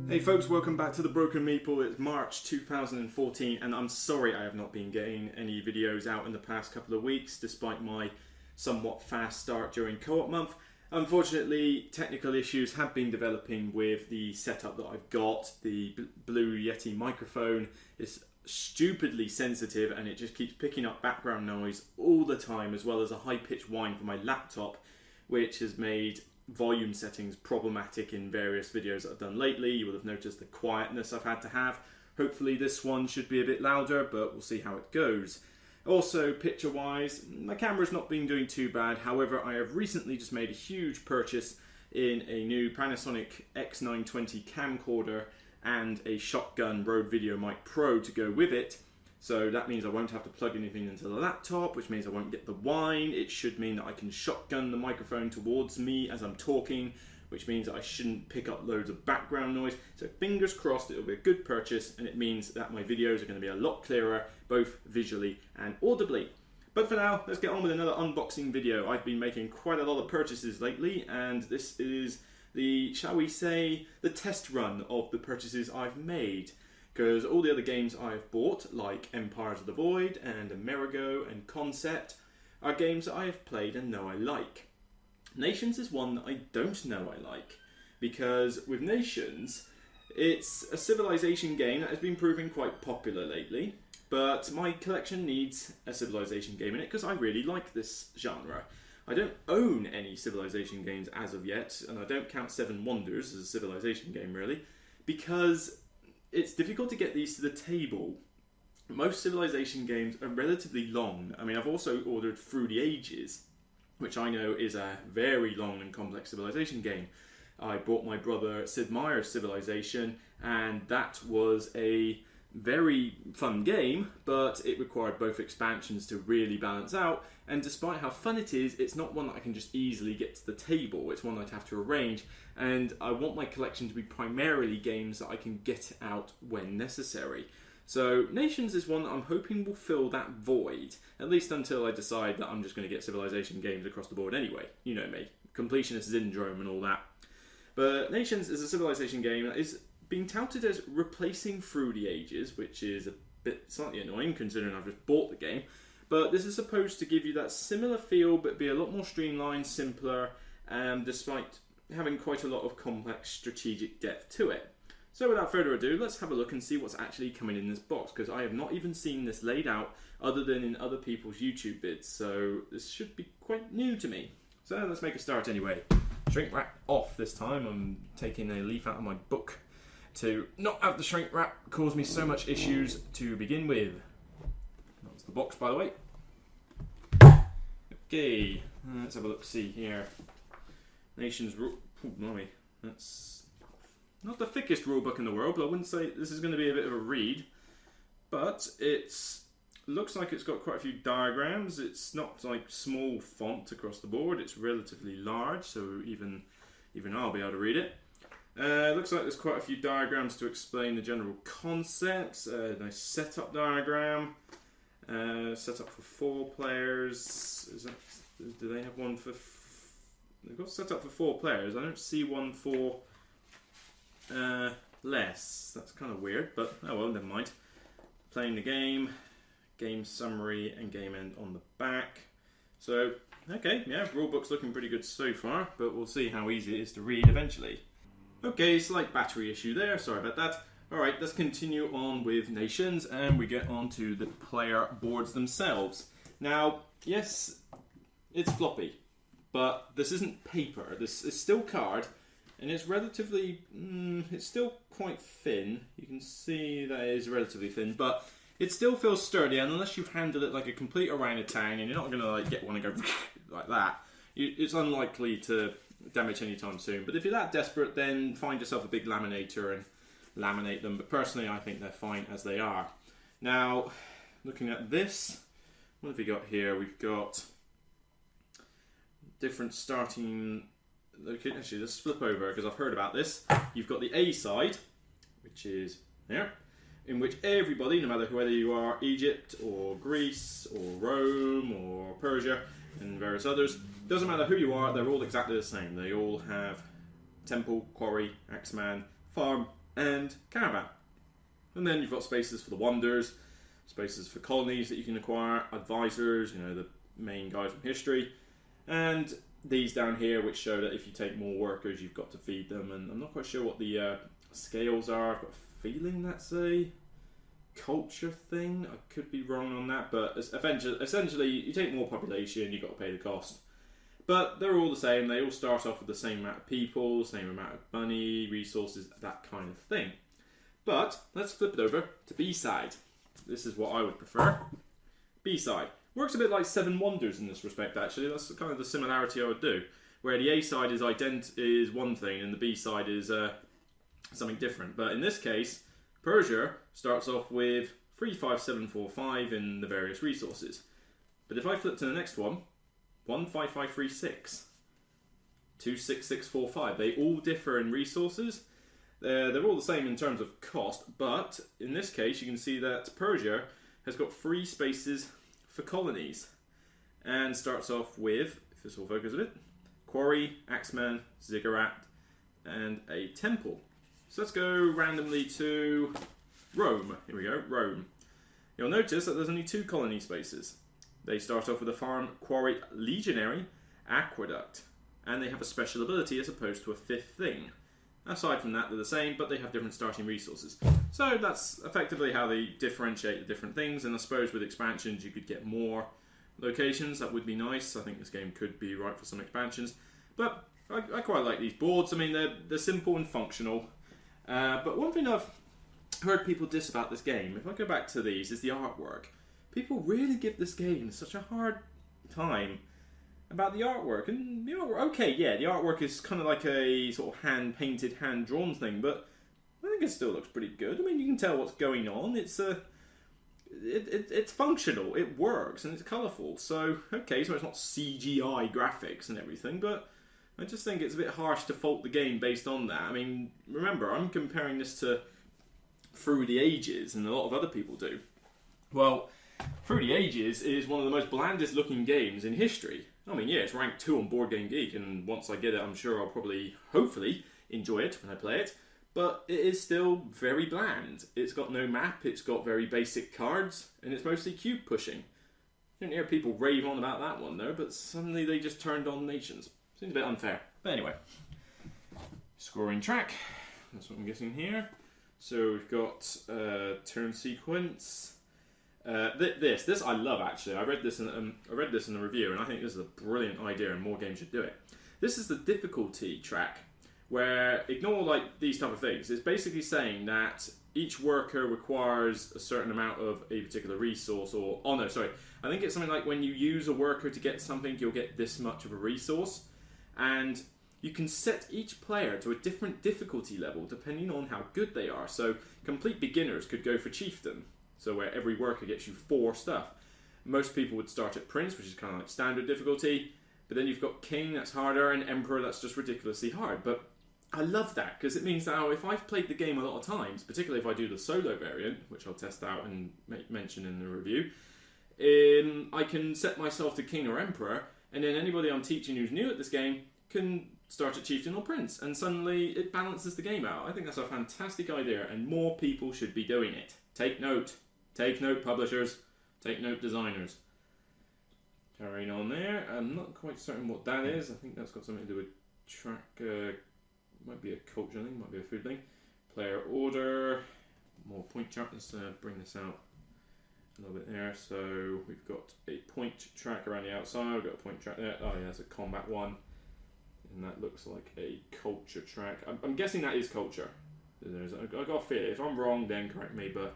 Hey folks, welcome back to the Broken Meeple. It's March 2014 and I'm sorry I have not been getting any videos out in the past couple of weeks despite my somewhat fast start during co-op month. Unfortunately, technical issues have been developing with the setup that I've got. The Blue Yeti microphone is stupidly sensitive and it just keeps picking up background noise all the time, as well as a high-pitched whine from my laptop, which has made volume settings problematic in various videos that I've done lately. You will have noticed the quietness I've had to have. Hopefully this one should be a bit louder, but we'll see how it goes. Also, picture wise, my camera's not been doing too bad. However, I have recently just made a huge purchase in a new Panasonic X920 camcorder and a shotgun Rode Video Mic Pro to go with it. So that means I won't have to plug anything into the laptop, which means I won't get the whine. It should mean that I can shotgun the microphone towards me as I'm talking, which means that I shouldn't pick up loads of background noise. So fingers crossed it'll be a good purchase, and it means that my videos are going to be a lot clearer, both visually and audibly. But for now, let's get on with another unboxing video. I've been making quite a lot of purchases lately, and this is the, shall we say, the test run of the purchases I've made. Because all the other games I've bought, like Empires of the Void and Amerigo and Concept, are games that I have played and know I like. Nations is one that I don't know I like, because with Nations, it's a civilization game that has been proving quite popular lately, but my collection needs a civilization game in it because I really like this genre. I don't own any civilization games as of yet, and I don't count Seven Wonders as a civilization game really, because it's difficult to get these to the table. Most civilization games are relatively long. I mean, I've also ordered Through the Ages, which I know is a very long and complex civilization game. I bought my brother Sid Meier's Civilization, and that was a very fun game, but it required both expansions to really balance out, and despite how fun it is, it's not one that I can just easily get to the table. It's one I'd have to arrange, and I want my collection to be primarily games that I can get out when necessary. So Nations is one that I'm hoping will fill that void, at least until I decide that I'm just going to get civilization games across the board anyway. You know me, completionist syndrome and all that. But Nations is a civilization game that is being touted as replacing Through the Ages, which is a bit slightly annoying considering I've just bought the game. But this is supposed to give you that similar feel, but be a lot more streamlined, simpler, despite having quite a lot of complex strategic depth to it. So without further ado, let's have a look and see what's actually coming in this box, because I have not even seen this laid out other than in other people's YouTube vids, so this should be quite new to me. So let's make a start anyway. Shrink wrap off this time. I'm taking a leaf out of my book to not have the shrink wrap cause me so much issues to begin with. That's the box, by the way. Okay, let's have a look, see here. Nations rule. Oh, blimey. That's not the thickest rule book in the world, but I wouldn't say this is going to be a bit of a read. But it's looks like it's got quite a few diagrams. It's not like small font across the board. It's relatively large, so even I'll be able to read it. Looks like there's quite a few diagrams to explain the general concepts. Nice setup diagram. Setup for 4 players. Do they have one for? They've got setup for 4 players. I don't see one for less. That's kind of weird, but oh well, never mind. Playing the game, game summary, and game end on the back. So okay, yeah, rulebook's looking pretty good so far, but we'll see how easy it is to read eventually. Okay, slight battery issue there, sorry about that. Alright, let's continue on with Nations, and we get on to the player boards themselves. Now, yes, it's floppy, but this isn't paper. This is still card, and it's relatively, it's still quite thin. You can see that it is relatively thin, but it still feels sturdy, and unless you've handled it like a complete orangutan, and you're not going to like get one and go like that, it's unlikely to damage anytime soon. But if you're that desperate, then find yourself a big laminator and laminate them. But personally, I think they're fine as they are. Now, looking at this, what have we got here? We've got different starting. Okay, actually, let's flip over because I've heard about this. You've got the A side, which is there, in which everybody, no matter whether you are Egypt or Greece or Rome or Persia and various others, doesn't matter who you are, they're all exactly the same. They all have temple, quarry, axeman, farm, and caravan. And then you've got spaces for the wonders, spaces for colonies that you can acquire, advisors, the main guys from history, and these down here which show that if you take more workers you've got to feed them, and I'm not quite sure what the scales are. I've got a feeling that's a culture thing. I could be wrong on that, but essentially you take more population, you've got to pay the cost. But they're all the same. They all start off with the same amount of people, same amount of money, resources, that kind of thing. But let's flip it over to B-side. This is what I would prefer. B-side. Works a bit like Seven Wonders in this respect, actually. That's kind of the similarity I would do. Where the A-side is one thing and the B-side is something different. But in this case, Persia starts off with 35745 in the various resources. But if I flip to the next one, 15536, 26645, they all differ in resources. They're all the same in terms of cost, but in this case you can see that Persia has got 3 spaces for colonies and starts off with, if this will focus a bit, quarry, axeman, ziggurat, and a temple. So let's go randomly to Rome. Here we go, Rome. You'll notice that there's only 2 colony spaces. They start off with a farm, quarry, legionary, aqueduct, and they have a special ability as opposed to a 5th thing. Aside from that, they're the same, but they have different starting resources. So that's effectively how they differentiate the different things, and I suppose with expansions you could get more locations. That would be nice. I think this game could be right for some expansions. But I quite like these boards. I mean, they're simple and functional. But one thing I've heard people diss about this game, if I go back to these, is the artwork. People really give this game such a hard time about the artwork. And the artwork, okay, yeah, the artwork is kind of like a sort of hand-painted, hand-drawn thing, but I think it still looks pretty good. I mean, you can tell what's going on. It's functional, it works, and it's colourful. So, okay, so it's not CGI graphics and everything, but I just think it's a bit harsh to fault the game based on that. I mean, remember, I'm comparing this to Through the Ages, and a lot of other people do. Well, Through the Ages is one of the most blandest looking games in history. I mean, yeah, it's ranked 2 on BoardGameGeek, and once I get it, I'm sure I'll probably, hopefully, enjoy it when I play it. But it is still very bland. It's got no map, it's got very basic cards, and it's mostly cube pushing. You don't hear people rave on about that one, though, but suddenly they just turned on nations. Seems a bit unfair. But anyway, scoring track. That's what I'm guessing here. So we've got turn sequence. This I love, actually. I read this in the review, and I think this is a brilliant idea, and more games should do it. This is the difficulty track, where ignore like these type of things. It's basically saying that each worker requires a certain amount of a particular resource, or I think it's something like when you use a worker to get something, you'll get this much of a resource, and you can set each player to a different difficulty level depending on how good they are. So complete beginners could go for chieftain. So where every worker gets you 4 stuff. Most people would start at Prince, which is kind of like standard difficulty. But then you've got King, that's harder, and Emperor, that's just ridiculously hard. But I love that, because it means that if I've played the game a lot of times, particularly if I do the solo variant, which I'll test out and mention in the review, I can set myself to King or Emperor, and then anybody I'm teaching who's new at this game can start at Chieftain or Prince, and suddenly it balances the game out. I think that's a fantastic idea, and more people should be doing it. Take note. Take note, publishers. Take note, designers. Carrying on there. I'm not quite certain what that is. I think that's got something to do with track. Might be a culture thing, might be a food thing. Player order. More point chart. Let's bring this out a little bit there. So we've got a point track around the outside. We've got a point track there. Oh yeah, it's a combat one. And that looks like a culture track. I'm guessing that is culture. I've got a feeling. If I'm wrong, then correct me, but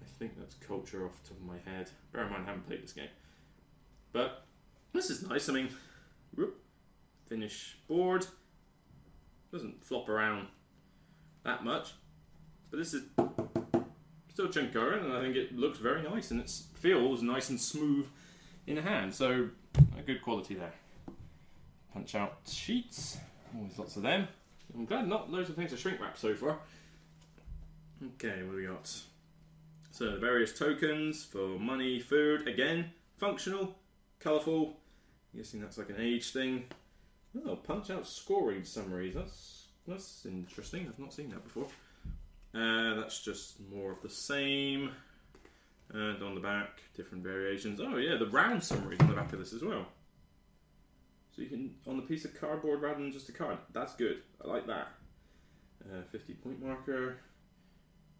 I think that's culture off the top of my head. Bear in mind, I haven't played this game. But this is nice. I mean, finish board. Doesn't flop around that much. But this is still concurrent, and I think it looks very nice, and it feels nice and smooth in the hand. So, a good quality there. Punch out sheets. Always lots of them. I'm glad not loads of things to shrink wrap so far. Okay, what do we got? So the various tokens for money, food, again, functional, colourful. I'm guessing that's like an age thing. Oh, punch out scoring summaries. That's interesting. I've not seen that before. That's just more of the same. And on the back, different variations. Oh yeah, the round summary on the back of this as well. So you can, on the piece of cardboard rather than just a card. That's good. I like that. 50-point marker.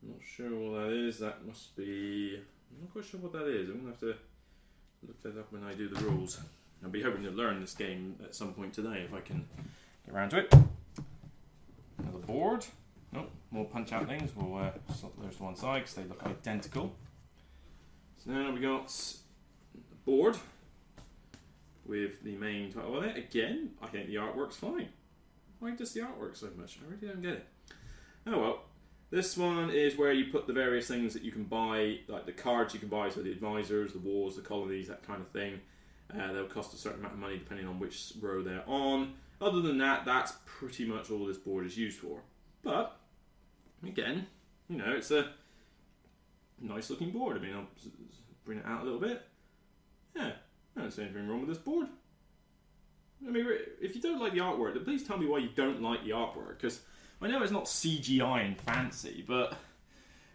I'm not sure what that is. That must be... I'm not quite sure what that is. I'm going to have to look that up when I do the rules. I'll be hoping to learn this game at some point today if I can get around to it. Another board. Nope, more punch out things. We'll slot those to one side because they look identical. So now we got a board with the main title on it. Again, I think the artwork's fine. Why does the artwork so much? I really don't get it. Oh well. This one is where you put the various things that you can buy, like the cards you can buy, so the advisors, the wars, the colonies, that kind of thing. They'll cost a certain amount of money depending on which row they're on. Other than that, that's pretty much all this board is used for. But, again, you know, it's a nice looking board. I mean, I'll bring it out a little bit. Yeah, I don't see anything wrong with this board. I mean, if you don't like the artwork, then please tell me why you don't like the artwork, because I know it's not CGI and fancy, but,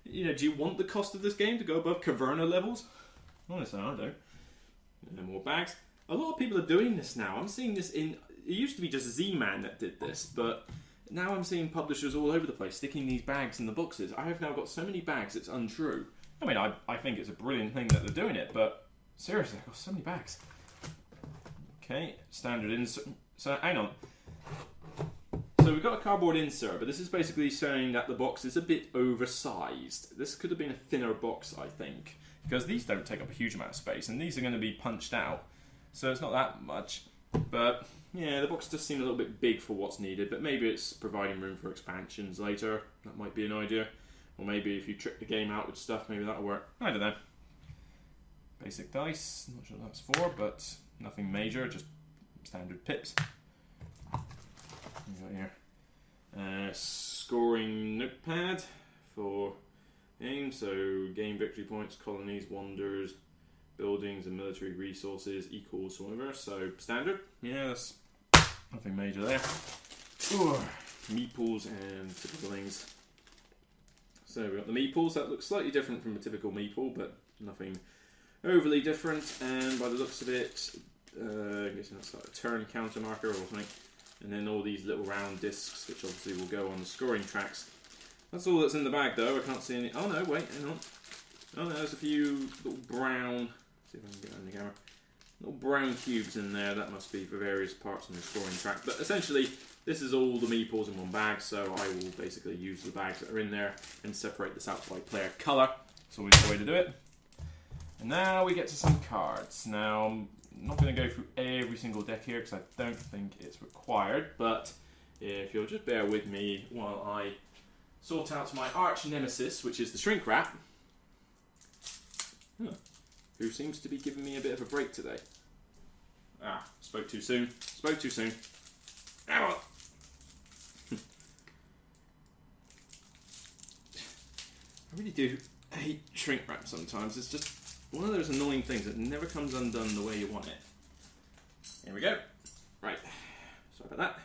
you know, do you want the cost of this game to go above Caverna levels? Honestly, I don't. And more bags. A lot of people are doing this now. I'm seeing this in... It used to be just Z-Man that did this, but now I'm seeing publishers all over the place sticking these bags in the boxes. I have now got so many bags, it's untrue. I mean, I think it's a brilliant thing that they're doing it, but seriously, I've got so many bags. Okay, standard insert. So, hang on. So we've got a cardboard insert, but this is basically saying that the box is a bit oversized. This could have been a thinner box, I think, because these don't take up a huge amount of space, and these are going to be punched out, so it's not that much. But yeah, the box does seem a little bit big for what's needed, but maybe it's providing room for expansions later. That might be an idea. Or maybe if you trick the game out with stuff, maybe that'll work. I don't know. Basic dice, not sure what that's for, but nothing major, just standard pips. What we got here? Scoring notepad for game, so game victory points, colonies, wonders, buildings and military resources equals whatever, so standard. Yeah, that's nothing major there. Ooh, meeples and typical things. So we've got the meeples, that looks slightly different from a typical meeple, but nothing overly different, and by the looks of it, I guess that's like a turn counter marker or something, and then all these little round discs, which obviously will go on the scoring tracks. That's all that's in the bag though, I can't see any... Oh no, wait, hang on. Oh no, there's a few little brown... See if I can get it on the camera. Little brown cubes in there, that must be for various parts on the scoring track. But essentially, this is all the meeples in one bag, so I will basically use the bags that are in there and separate this out by player colour. It's always the way to do it. And now we get to some cards. Now, I'm not going to go through every single deck here because I don't think it's required, but if you'll just bear with me while I sort out my arch nemesis, which is the shrink wrap, who seems to be giving me a bit of a break today. Ah, spoke too soon. Spoke too soon. Ow! I really do hate shrink wrap sometimes. It's just one of those annoying things that never comes undone the way you want it. Here we go. Right. Sorry about that.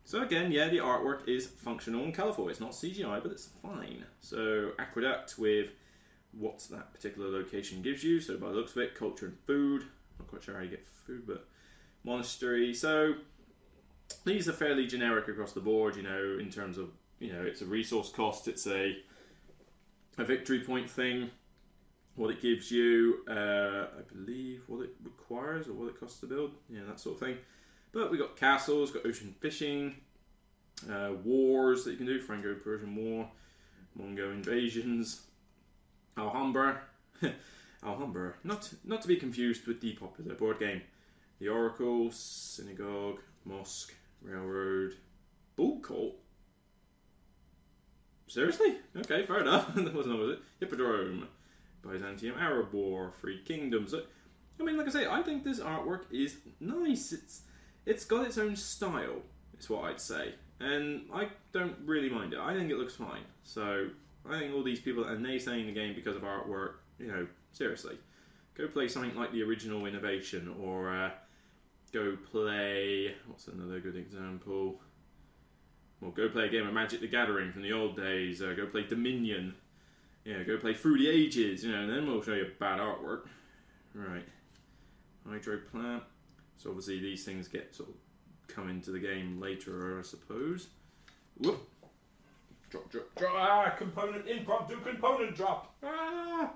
So again, yeah, the artwork is functional and colourful. It's not CGI, but it's fine. So aqueduct with what that particular location gives you. So by the looks of it, culture and food. Not quite sure how you get food, but monastery. So these are fairly generic across the board, you know, in terms of, you know, it's a resource cost, it's a victory point thing, what it gives you, I believe what it requires or what it costs to build, yeah, that sort of thing. But we got castles, got ocean fishing, wars that you can do, Franco-Persian War, Mongol invasions, Alhambra, Alhambra, not to be confused with the popular board game, the Oracle, Synagogue, Mosque, Railroad, Bull Colt. Seriously? Okay, fair enough. That wasn't was it. Hippodrome, Byzantium, Arab War, Three Kingdoms. I mean, like I say, I think this artwork is nice. It's got its own style. Is what I'd say, and I don't really mind it. I think it looks fine. So I think all these people are naysaying the game because of artwork. You know, seriously, go play something like the original Innovation, or go play. What's another good example? Well, go play a game of Magic the Gathering from the old days. Go play Dominion. Yeah, go play Through the Ages. You know, and then we'll show you bad artwork. Right. Hydro plant. So obviously these things get sort of come into the game later, I suppose. Whoop. Drop, drop, drop. Ah, component, impromptu component drop. Ah.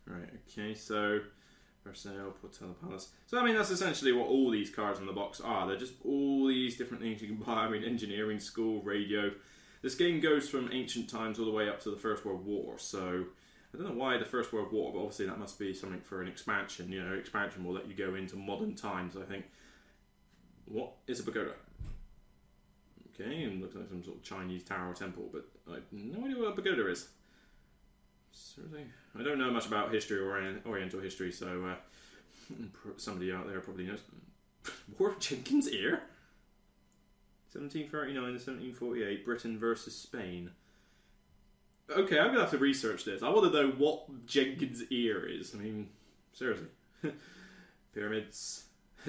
Right, okay, so Personnel, Portella Palace. So I mean that's essentially what all these cards in the box are. They're just all these different things you can buy. I mean engineering school, radio. This game goes from ancient times all the way up to the First World War. So I don't know why the First World War, but obviously that must be something for an expansion. You know, expansion will let you go into modern times, I think. What is a pagoda? Okay, and looks like some sort of Chinese tower or temple, but I have no idea what a pagoda is. Seriously? I don't know much about history or Oriental history, so somebody out there probably knows. War of Jenkins' Ear? 1739 to 1748, Britain versus Spain. Okay, I'm going to have to research this. I want to know what Jenkins' Ear is. I mean, seriously. Pyramids.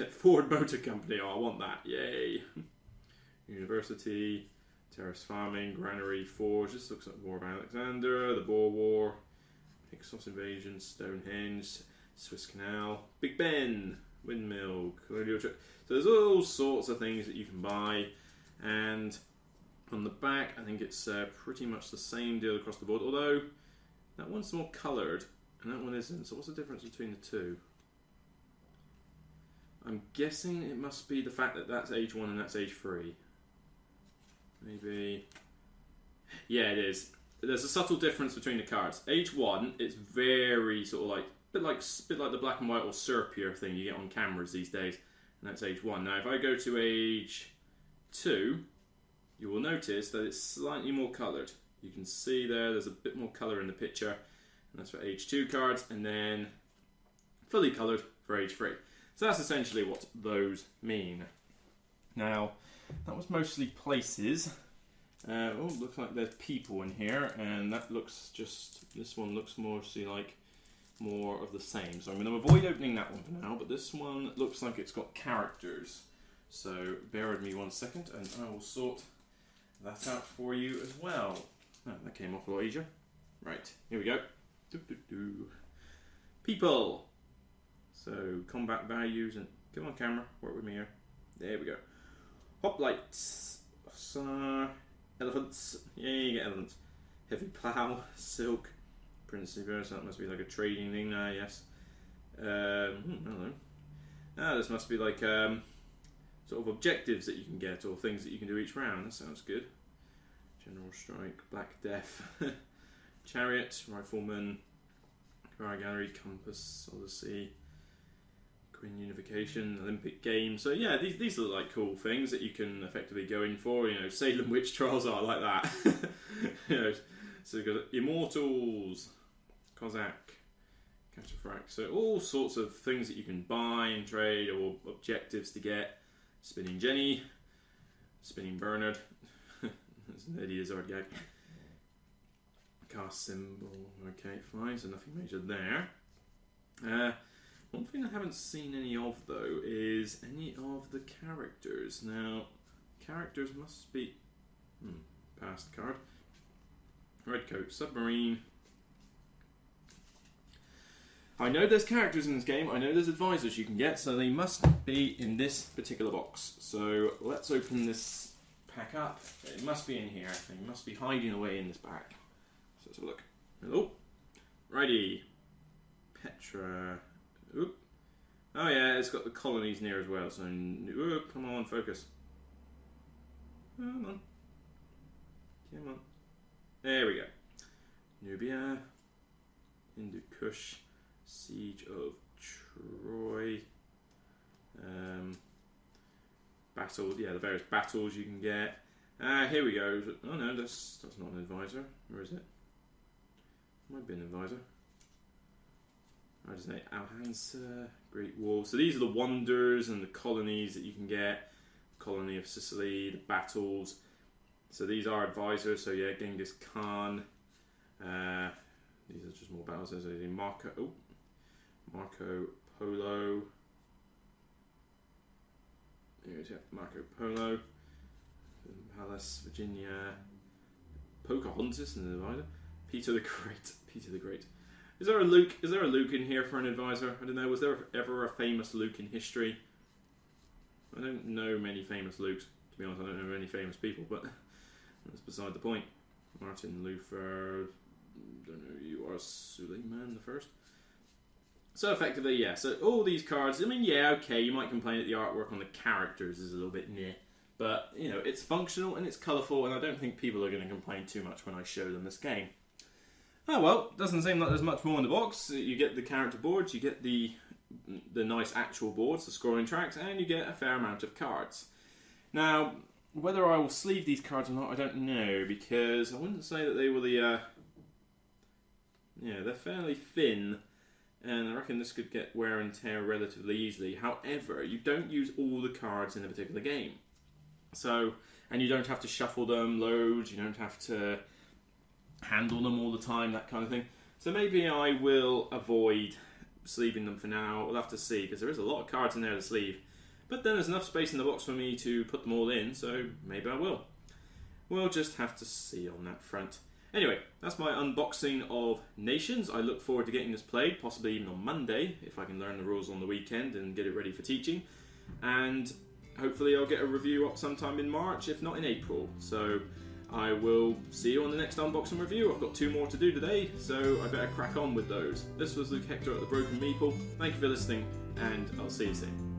Ford Motor Company. Oh, I want that. Yay. University. Terrace Farming. Granary. Forge. This looks like War of Alexander. The Boer War. Hyksos Invasion. Stonehenge. Swiss Canal. Big Ben. Windmill. Colonial Trip. So there's all sorts of things that you can buy. And on the back, I think it's pretty much the same deal across the board. Although, that one's more coloured. And that one isn't. So what's the difference between the two? I'm guessing it must be the fact that that's age 1 and that's age 3. Maybe. Yeah, it is. There's a subtle difference between the cards. Age 1, it's very sort of like bit like the black and white or Serpier thing you get on cameras these days. And that's age 1. Now, if I go to age 2, you will notice that it's slightly more coloured. You can see there's a bit more colour in the picture. And that's for age 2 cards. And then fully coloured for age 3. So that's essentially what those mean. Now, that was mostly places. Oh, looks like there's people in here, and that looks this one looks mostly like more of the same. So I'm going to avoid opening that one for now, but this one looks like it's got characters. So bear with me 1 second, and I will sort that out for you as well. Oh, that came off a lot easier. Right, here we go. People. So, combat values, and come on camera, work with me here. There we go. Hoplites, sonar, elephants, yeah, you get elephants. Heavy plough, silk, principal, so that must be like a trading thing now, yes. I don't know. Ah, this must be like sort of objectives that you can get, or things that you can do each round, that sounds good. General Strike, Black Death, Chariot, Rifleman, Car Gallery, Compass, Odyssey, Unification, Olympic Games. So yeah, these look like cool things that you can effectively go in for. You know, Salem Witch Trials are like that. You know, so you've got Immortals, Cossack, Cataphract. So all sorts of things that you can buy and trade, or objectives to get. Spinning Jenny, Spinning Bernard. That's an Eddie Izzard gag. Cast symbol. Okay, fine. So nothing major there. One thing I haven't seen any of, though, is any of the characters. Now, characters must be... past card. Redcoat, Submarine. I know there's characters in this game. I know there's advisors you can get, so they must be in this particular box. So, let's open this pack up. It must be in here. They must be hiding away in this bag. So, let's have a look. Hello. Righty. Petra... Oop. Oh yeah, it's got the colonies near as well, so oop, come on, focus. Come on. Come on. There we go. Nubia, Hindu Kush, Siege of Troy, battle, yeah, the various battles you can get. Here we go. Oh no, that's not an advisor. Where is it? Might be an advisor. I just say Alhansa, Great Wall. So these are the wonders and the colonies that you can get. Colony of Sicily, the battles. So these are advisors. So yeah, Genghis Khan. These are just more battles. There's Marco Polo. Here's Marco Polo, Palace, Virginia, Pocahontas, an advisor. Peter the Great. Peter the Great. Is there a Luke? Is there a Luke in here for an advisor? I don't know. Was there ever a famous Luke in history? I don't know many famous Lukes. To be honest, I don't know any famous people, but that's beside the point. Martin Luther. Don't know who you are. Suleiman the First. So effectively, yeah. So all these cards. I mean, yeah, okay. You might complain that the artwork on the characters is a little bit meh, but you know, it's functional and it's colourful, and I don't think people are going to complain too much when I show them this game. Oh well, doesn't seem like there's much more in the box. You get the character boards, you get the nice actual boards, the scoring tracks, and you get a fair amount of cards. Now, whether I will sleeve these cards or not, I don't know, because I wouldn't say that they were the... yeah, they're fairly thin, and I reckon this could get wear and tear relatively easily. However, you don't use all the cards in a particular game. So, and you don't have to shuffle them loads, you don't have to handle them all the time, that kind of thing. So maybe I will avoid sleeving them for now. We'll have to see, because there is a lot of cards in there to sleeve. But then there's enough space in the box for me to put them all in, so maybe I will. We'll just have to see on that front. Anyway, that's my unboxing of Nations. I look forward to getting this played, possibly even on Monday, if I can learn the rules on the weekend and get it ready for teaching. And hopefully I'll get a review up sometime in March, if not in April. So I will see you on the next unboxing review. I've got 2 more to do today, so I better crack on with those. This was Luke Hector at the Broken Meeple. Thank you for listening, and I'll see you soon.